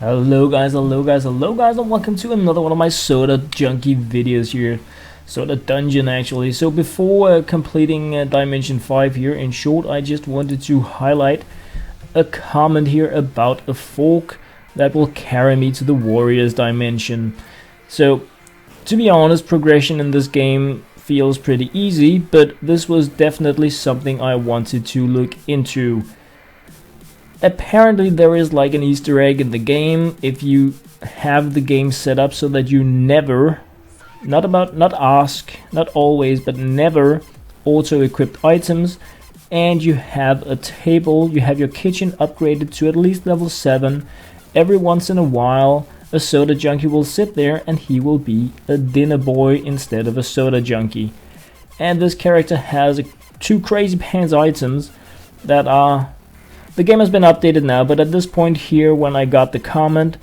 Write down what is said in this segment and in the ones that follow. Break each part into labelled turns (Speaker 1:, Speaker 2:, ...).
Speaker 1: Hello guys, and welcome to another one of my Soda Junkie videos here. Soda Dungeon actually. So before completing Dimension 5 here, in short, I just wanted to highlight a comment here about a fork that will carry me to the Warriors Dimension. So, to be honest, progression in this game feels pretty easy, but this was definitely something I wanted to look into. Apparently there is like an Easter egg in the game if you have the game set up so that you never, not always, but never auto-equipped items, and you have a table, you have your kitchen upgraded to at least level 7. Every once in a while a soda junkie will sit there and he will be a dinner boy instead of a soda junkie. And this character has 2 crazy pants items that are... The game has been updated now, but at this point here, when I got the comment,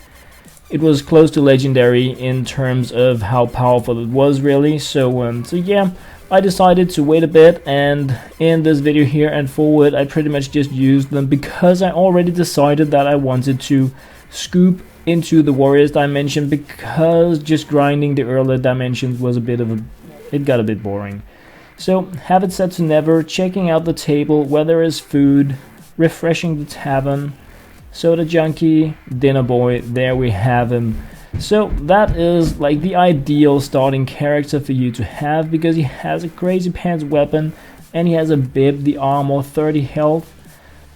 Speaker 1: it was close to legendary in terms of how powerful it was, really. So yeah, I decided to wait a bit, and in this video here and forward, I pretty much just used them because I already decided that I wanted to scoop into the Warriors Dimension, because just grinding the earlier dimensions was it got a bit boring. So have it set to never, checking out the table where there is food, refreshing the tavern, soda junkie, dinner boy, there we have him. So that is like the ideal starting character for you to have, because he has a crazy pants weapon and he has a bib, the armor, 30 health.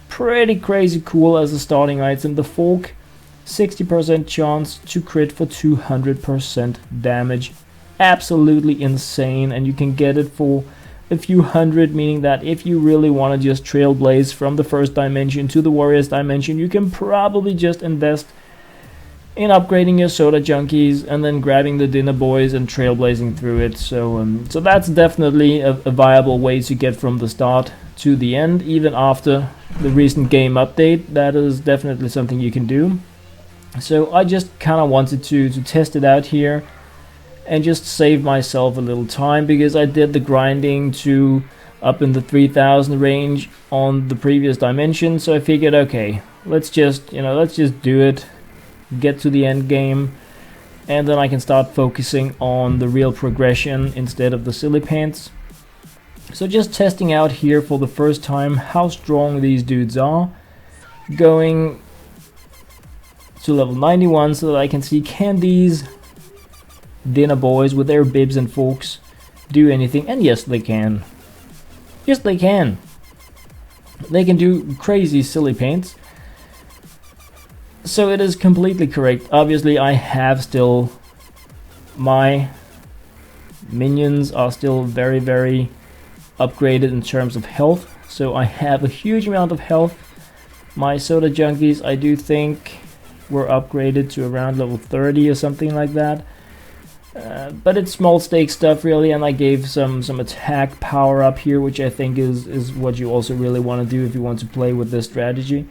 Speaker 1: Pretty crazy cool as a starting item. The fork, 60% chance to crit for 200% damage. Absolutely insane, and you can get it for a few hundred, meaning that if you really want to just trailblaze from the first dimension to the Warriors Dimension, you can probably just invest in upgrading your soda junkies and then grabbing the dinner boys and trailblazing through it. So that's definitely a viable way to get from the start to the end, even after the recent game update. That is definitely something you can do. So I just kind of wanted to test it out here and just save myself a little time, because I did the grinding to up in the 3000 range on the previous dimension. So I figured, okay, let's just do it, get to the end game, and then I can start focusing on the real progression instead of the silly pants. So just testing out here for the first time how strong these dudes are, going to level 91 so that I can see, can these dinner boys with their bibs and forks do anything? And yes, they can. Yes, they can. They can do crazy silly paints. So it is completely correct. Obviously I have still, my minions are still very, very upgraded in terms of health, so I have a huge amount of health. My soda junkies, I do think, were upgraded to around level 30 or something like that. But it's small stake stuff really, and I gave some attack power up here, which I think is what you also really want to do if you want to play with this strategy.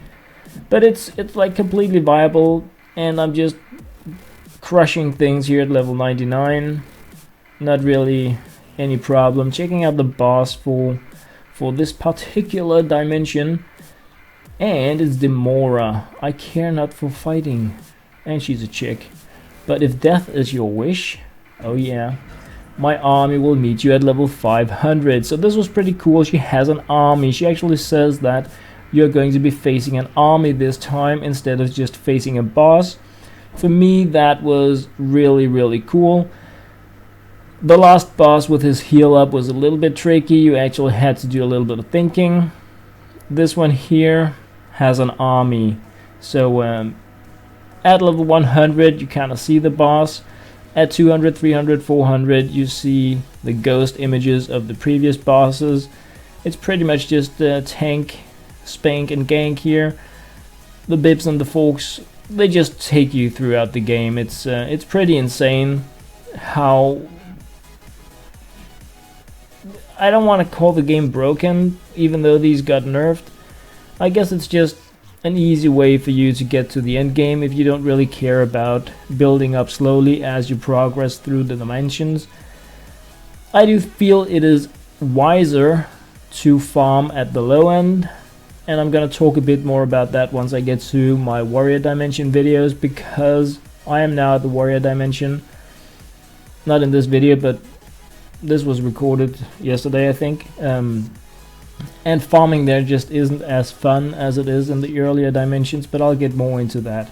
Speaker 1: But it's like completely viable, and I'm just crushing things here at level 99. Not really any problem. Checking out the boss for this particular dimension, and it's Demora. I care not for fighting, and she's a chick. But if death is your wish, oh yeah, my army will meet you at level 500. So this was pretty cool. She has an army. She actually says that you're going to be facing an army this time instead of just facing a boss. For me, that was really, really cool. The last boss with his heal up was a little bit tricky. You actually had to do a little bit of thinking. This one here has an army. So at level 100 you kind of see the boss. At 200, 300, 400 you see the ghost images of the previous bosses. It's pretty much just tank, spank and gank here. The bibs and the forks, they just take you throughout the game. It's pretty insane how... I don't want to call the game broken, even though these got nerfed. I guess it's just an easy way for you to get to the end game if you don't really care about building up slowly as you progress through the dimensions. I do feel it is wiser to farm at the low end and I'm gonna talk a bit more about that once I get to my warrior dimension videos, because I am now at the warrior dimension. Not in this video, but this was recorded yesterday, I think. And farming there just isn't as fun as it is in the earlier dimensions, but I'll get more into that.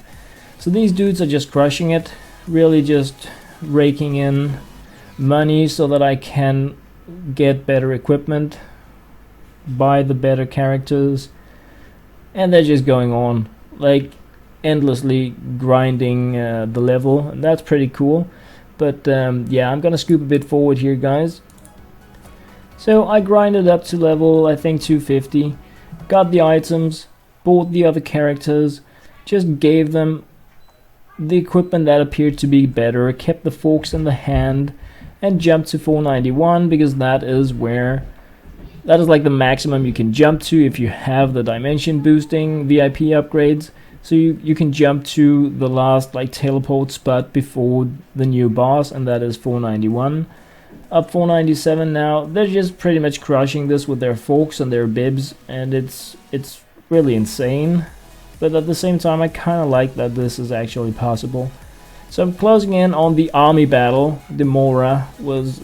Speaker 1: So these dudes are just crushing it, really just raking in money so that I can get better equipment, buy the better characters, and they're just going on like endlessly grinding the level, and that's pretty cool. But yeah, I'm gonna scoop a bit forward here, guys. So I grinded up to level, I think, 250, got the items, bought the other characters, just gave them the equipment that appeared to be better, kept the forks in the hand, and jumped to 491, because that is like the maximum you can jump to if you have the dimension boosting VIP upgrades. So you can jump to the last like teleport spot before the new boss, and that is 491. Up 497 now. They're just pretty much crushing this with their forks and their bibs, and it's really insane. But at the same time, I kind of like that this is actually possible. So I'm closing in on the army battle. Demora was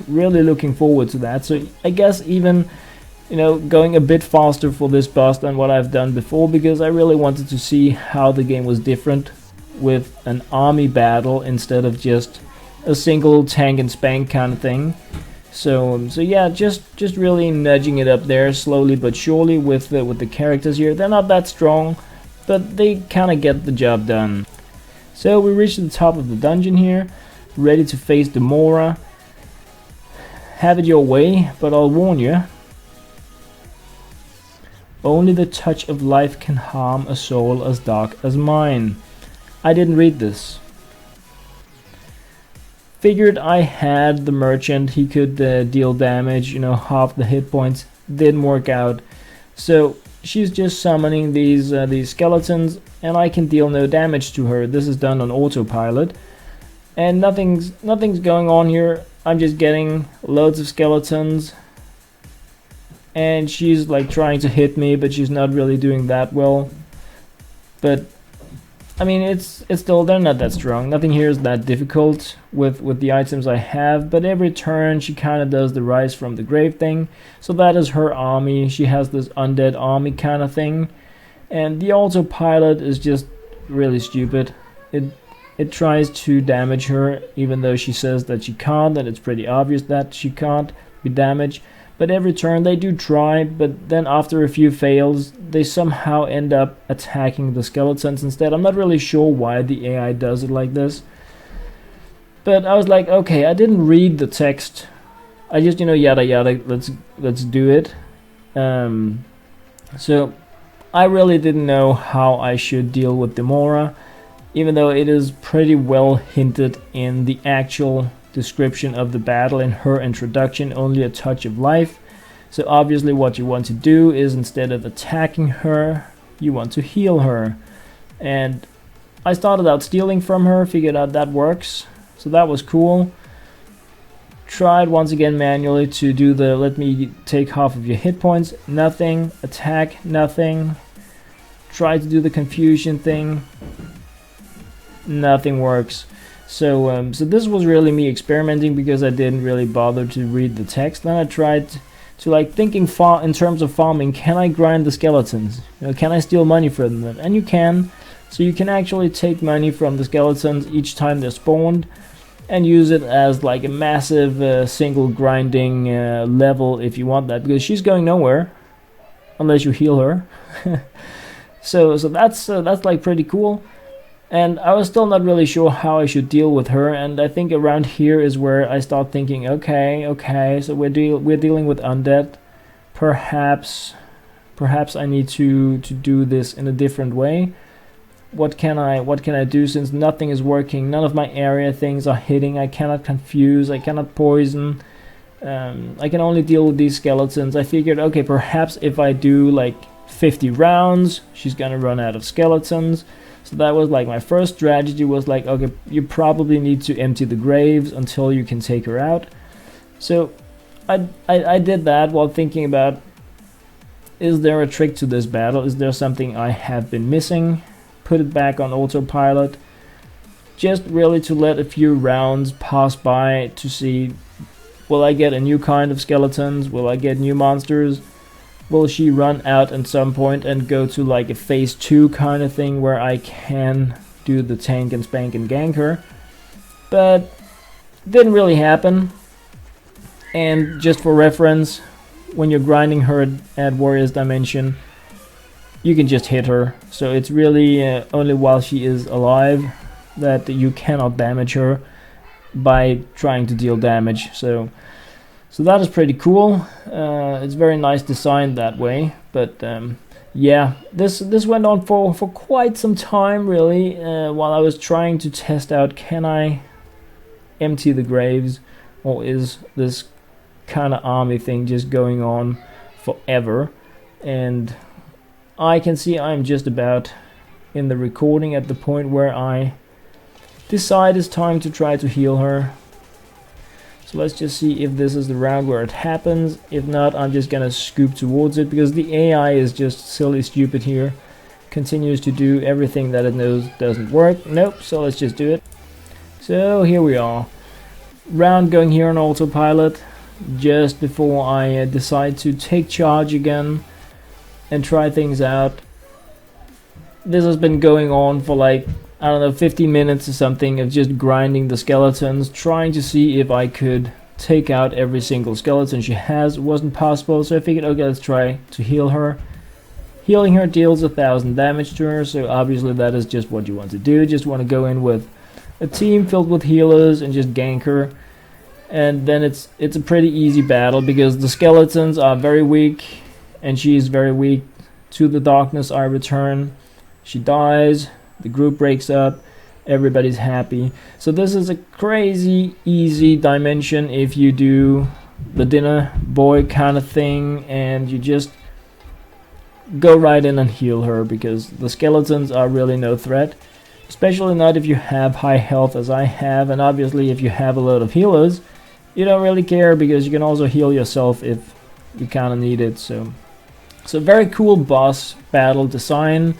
Speaker 1: really looking forward to that. So I guess even, you know, going a bit faster for this boss than what I've done before, because I really wanted to see how the game was different with an army battle instead of just a single tank and spank kind of thing. So yeah, just really nudging it up there slowly but surely with the characters here. They're not that strong, but they kind of get the job done. So we reached the top of the dungeon here, ready to face Demora. Have it your way, but I'll warn you. Only the touch of life can harm a soul as dark as mine. I didn't read this. Figured I had the merchant, he could deal damage, you know, half the hit points. Didn't work out. So she's just summoning these skeletons, and I can deal no damage to her. This is done on autopilot, and nothing's going on here. I'm just getting loads of skeletons, and she's like trying to hit me, but she's not really doing that well. But I mean, it's still, they're not that strong. Nothing here is that difficult with the items I have, but every turn she kind of does the rise from the grave thing. So that is her army. She has this undead army kind of thing, and the autopilot is just really stupid. It tries to damage her even though she says that she can't, and it's pretty obvious that she can't be damaged. But every turn they do try, but then after a few fails, they somehow end up attacking the skeletons instead. I'm not really sure why the AI does it like this. But I was like, okay, I didn't read the text. I just, you know, yada yada, let's do it. So I really didn't know how I should deal with Demora, even though it is pretty well hinted in the actual description of the battle in her introduction, only a touch of life. So obviously what you want to do is, instead of attacking her, you want to heal her. And I started out stealing from her, figured out that works, so that was cool. Tried once again manually to do the let me take half of your hit points, nothing. Attack, nothing. Tried to do the confusion thing, nothing works. So this was really me experimenting, because I didn't really bother to read the text. Then I tried to like thinking in terms of farming. Can I grind the skeletons? You know, can I steal money from them? And you can. So you can actually take money from the skeletons each time they're spawned, and use it as like a massive single grinding level if you want that, because she's going nowhere unless you heal her. so that's like pretty cool. And I was still not really sure how I should deal with her, and I think around here is where I start thinking, okay, so we're dealing with undead. Perhaps I need to do this in a different way. What can I do, since nothing is working? None of my area things are hitting. I cannot confuse, I cannot poison. I can only deal with these skeletons. I figured, okay, perhaps if I do like 50 rounds, she's gonna run out of skeletons. So that was like my first strategy, was like, okay, you probably need to empty the graves until you can take her out. So I did that while thinking about, is there a trick to this battle? Is there something I have been missing? Put it back on autopilot. Just really to let a few rounds pass by to see, will I get a new kind of skeletons? Will I get new monsters? Will she run out at some point and go to like a phase 2 kind of thing where I can do the tank and spank and gank her? But didn't really happen. And just for reference, when you're grinding her at Warrior's Dimension, you can just hit her. So it's really only while she is alive that you cannot damage her by trying to deal damage. So that is pretty cool. It's very nice designed that way. But yeah, this went on for quite some time really, while I was trying to test out, can I empty the graves, or is this kind of army thing just going on forever? And I can see I'm just about in the recording at the point where I decide it's time to try to heal her. So let's just see if this is the round where it happens. If not, I'm just gonna scoop towards it, because the AI is just silly stupid here. Continues to do everything that it knows doesn't work. Nope, so let's just do it. So here we are. Round going here on autopilot, just before I decide to take charge again and try things out. This has been going on for like, I don't know, 15 minutes or something of just grinding the skeletons, trying to see if I could take out every single skeleton she has. It wasn't possible, so I figured, okay, let's try to heal her. Healing her deals 1000 damage to her, so obviously that is just what you want to do. Just want to go in with a team filled with healers and just gank her. And then it's a pretty easy battle, because the skeletons are very weak and she is very weak. To the darkness I return. She dies. The group breaks up, everybody's happy. So this is a crazy easy dimension if you do the dinner boy kind of thing and you just go right in and heal her, because the skeletons are really no threat. Especially not if you have high health as I have, and obviously if you have a lot of healers, you don't really care, because you can also heal yourself if you kind of need it. So very cool boss battle design.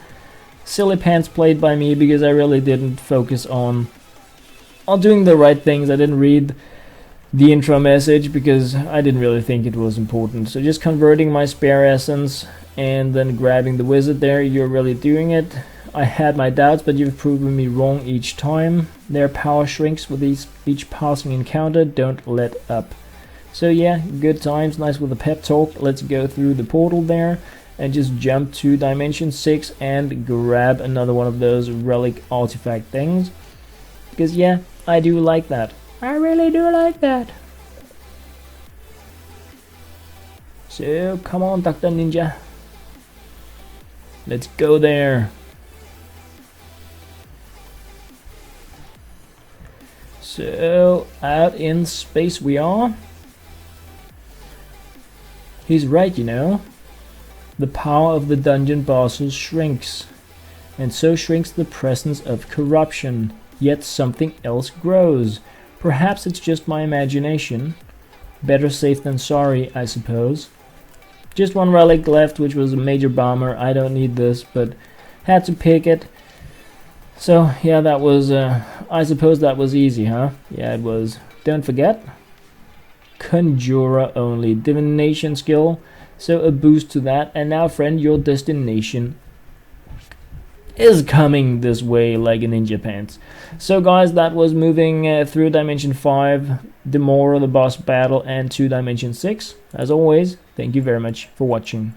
Speaker 1: Silly pants played by me, because I really didn't focus on doing the right things. I didn't read the intro message because I didn't really think it was important. So just converting my spare essence and then grabbing the wizard there, you're really doing it. I had my doubts, but you've proven me wrong each time. Their power shrinks with each passing encounter. Don't let up. So yeah, good times, nice with a pep talk. Let's go through the portal there and just jump to Dimension 6 and grab another one of those relic artifact things. Because yeah, I do like that. I really do like that. So come on, Dr. Ninja. Let's go there. So out in space we are. He's right, you know. The power of the dungeon bosses shrinks, and so shrinks the presence of corruption, yet something else grows. Perhaps it's just my imagination. Better safe than sorry, I suppose. Just one relic left, which was a major bomber. I don't need this, but had to pick it. So yeah, that was, I suppose that was easy, huh? Yeah, it was. Don't forget, Conjurer only, divination skill. So a boost to that, and now friend, your destination is coming this way like a ninja pants. So guys, that was moving through Dimension 5, Demora, the boss battle, and to Dimension 6. As always, thank you very much for watching.